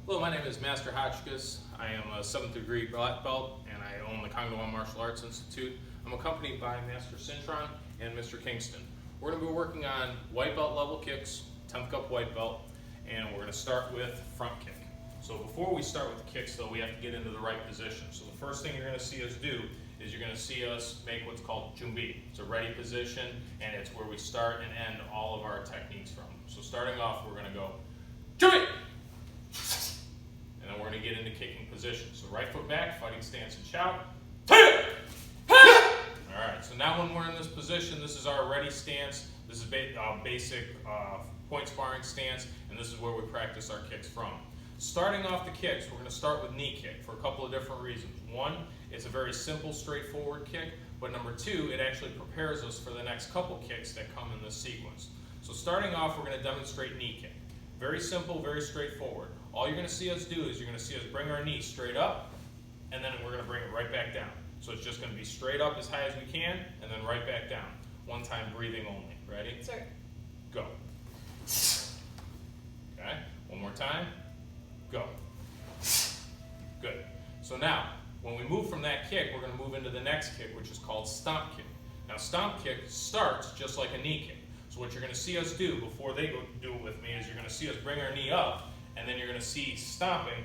Hello, my name is Master Hotchkiss. I am a 7th degree black belt and I own the Kongawon Martial Arts Institute. I'm accompanied by Master Cintron and Mr. Kingston. We're going to be working on white belt level kicks, 10th Gup white belt, and we're going to start with front kick. So before we start with the kicks though, we have to get into the right position. So the first thing you're going to see us do is you're going to see us make what's called jumbi. It's a ready position and it's where we start and end all of our techniques from. So starting off, we're going to go jumbi! And then we're going to get into kicking position. So right foot back, fighting stance and shout. Alright, so now when we're in this position, this is our ready stance. This is basic point sparring stance, and this is where we practice our kicks from. Starting off the kicks, we're going to start with knee kick for a couple of different reasons. One, it's a very simple, straightforward kick, but number two, it actually prepares us for the next couple kicks that come in this sequence. So starting off, we're going to demonstrate knee kick. Very simple, very straightforward. All you're going to see us do is you're going to see us bring our knee straight up, and then we're going to bring it right back down. So it's just going to be straight up as high as we can, and then right back down. One time breathing only. Ready? Sir. Go. Okay, one more time. Go. Good. So now, when we move from that kick, we're going to move into the next kick, which is called stomp kick. Now, stomp kick starts just like a knee kick. So what you're going to see us do before they go do it with me is you're going to see us bring our knee up, and then you're going to see stomping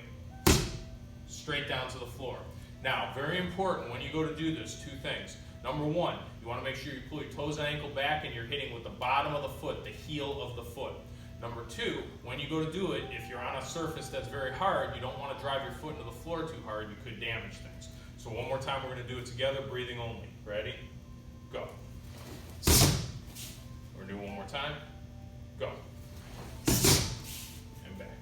straight down to the floor. Now, very important when you go to do this, two things. Number one, you want to make sure you pull your toes and ankle back and you're hitting with the bottom of the foot, the heel of the foot. Number two, when you go to do it, if you're on a surface that's very hard, you don't want to drive your foot into the floor too hard, you could damage things. So one more time, we're going to do it together, breathing only. Ready? Go. We're going to do it one more time. Go. And back.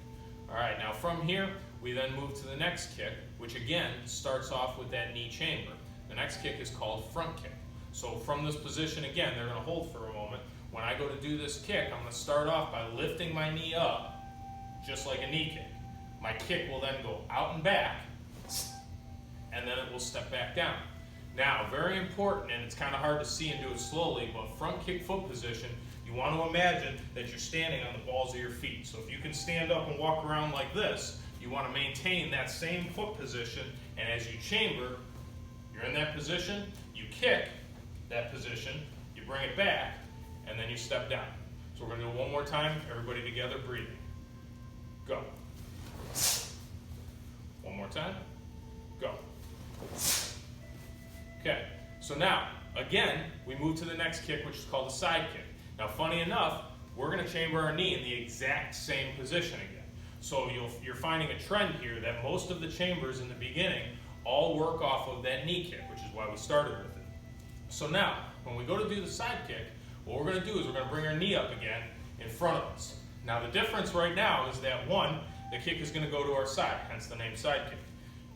All right, now from here, we then move to the next kick, which again starts off with that knee chamber. The next kick is called front kick. So from this position, again, they're going to hold for a moment. When I go to do this kick, I'm going to start off by lifting my knee up, just like a knee kick. My kick will then go out and back, and then it will step back down. Now, very important, and it's kind of hard to see and do it slowly, but front kick foot position, you want to imagine that you're standing on the balls of your feet. So if you can stand up and walk around like this, you want to maintain that same foot position, and as you chamber, you're in that position, you kick that position, you bring it back, and then you step down. So we're going to do it one more time, everybody together, breathing. Go. One more time. Go. Okay, so now, again, we move to the next kick, which is called the side kick. Now, funny enough, we're going to chamber our knee in the exact same position again. So you're finding a trend here that most of the chambers in the beginning all work off of that knee kick, which is why we started with it. So now, when we go to do the side kick, what we're going to do is we're going to bring our knee up again in front of us. Now the difference right now is that one, the kick is going to go to our side, hence the name side kick.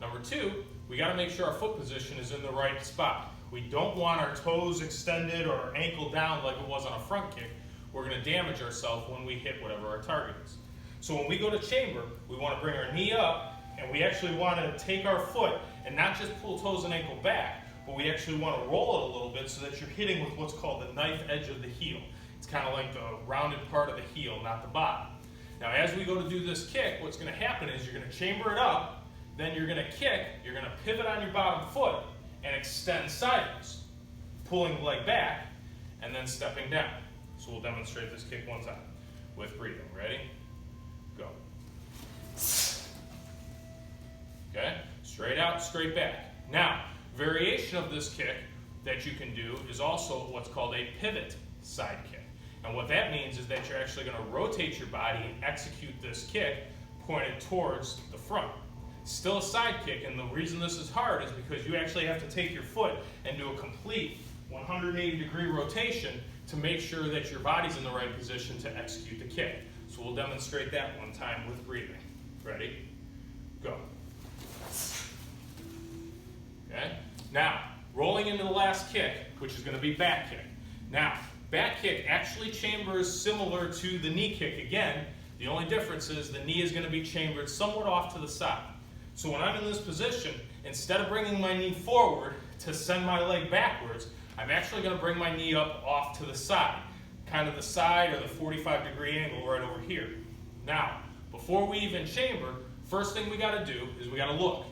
Number two, we got to make sure our foot position is in the right spot. We don't want our toes extended or our ankle down like it was on a front kick. We're going to damage ourselves when we hit whatever our target is. So when we go to chamber, we want to bring our knee up, and we actually want to take our foot and not just pull toes and ankle back, but we actually want to roll it a little bit so that you're hitting with what's called the knife edge of the heel. It's kind of like the rounded part of the heel, not the bottom. Now as we go to do this kick, what's going to happen is you're going to chamber it up, then you're going to kick, you're going to pivot on your bottom foot and extend sideways, pulling the leg back, and then stepping down. So we'll demonstrate this kick one time with breathing. Ready? Go. Okay, straight out, straight back. Now, variation of this kick that you can do is also what's called a pivot side kick. And what that means is that you're actually going to rotate your body and execute this kick pointed towards the front. Still a side kick, and the reason this is hard is because you actually have to take your foot and do a complete 180-degree rotation to make sure that your body's in the right position to execute the kick. So we'll demonstrate that one time with breathing. Ready? Go. Okay? Now, rolling into the last kick, which is going to be back kick. Now, back kick actually chambers similar to the knee kick again. The only difference is the knee is going to be chambered somewhat off to the side. So when I'm in this position, instead of bringing my knee forward to send my leg backwards, I'm actually going to bring my knee up off to the side, kind of the side or the 45-degree angle right over here. Now, before we even chamber, First thing we got to do is we got to look.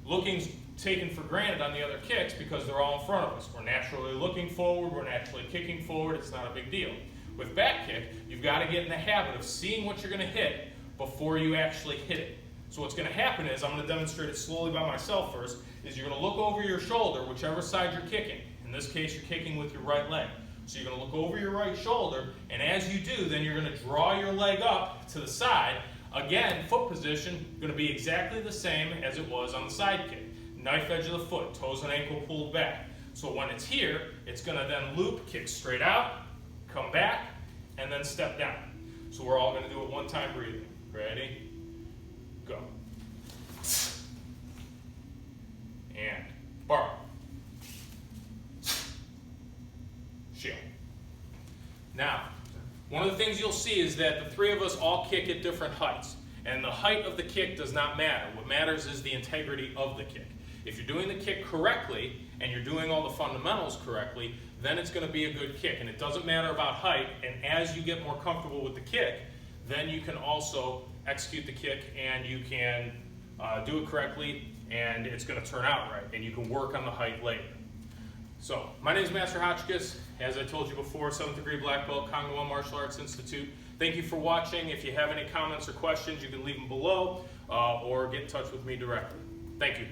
Looking's taken for granted on the other kicks because they're all in front of us. We're naturally looking forward, we're naturally kicking forward, it's not a big deal. With back kick, you've got to get in the habit of seeing what you're going to hit before you actually hit it. So what's going to happen is, I'm going to demonstrate it slowly by myself first, is you're going to look over your shoulder, whichever side you're kicking. In this case, you're kicking with your right leg. So you're going to look over your right shoulder, and as you do, then you're going to draw your leg up to the side. Again, foot position going to be exactly the same as it was on the side kick. Knife edge of the foot, toes and ankle pulled back. So when it's here, it's going to then loop, kick straight out, come back, and then step down. So we're all going to do it one time breathing. Ready? Go. And bar. Shield. Now, one of the things you'll see is that the three of us all kick at different heights. And the height of the kick does not matter. What matters is the integrity of the kick. If you're doing the kick correctly, and you're doing all the fundamentals correctly, then it's going to be a good kick. And it doesn't matter about height, and as you get more comfortable with the kick, then you can also execute the kick and you can do it correctly, and it's going to turn out right, and you can work on the height later. So, my name is Master Hotchkiss. As I told you before, 7th degree black belt, Kong One Martial Arts Institute. Thank you for watching. If you have any comments or questions, you can leave them below or get in touch with me directly. Thank you.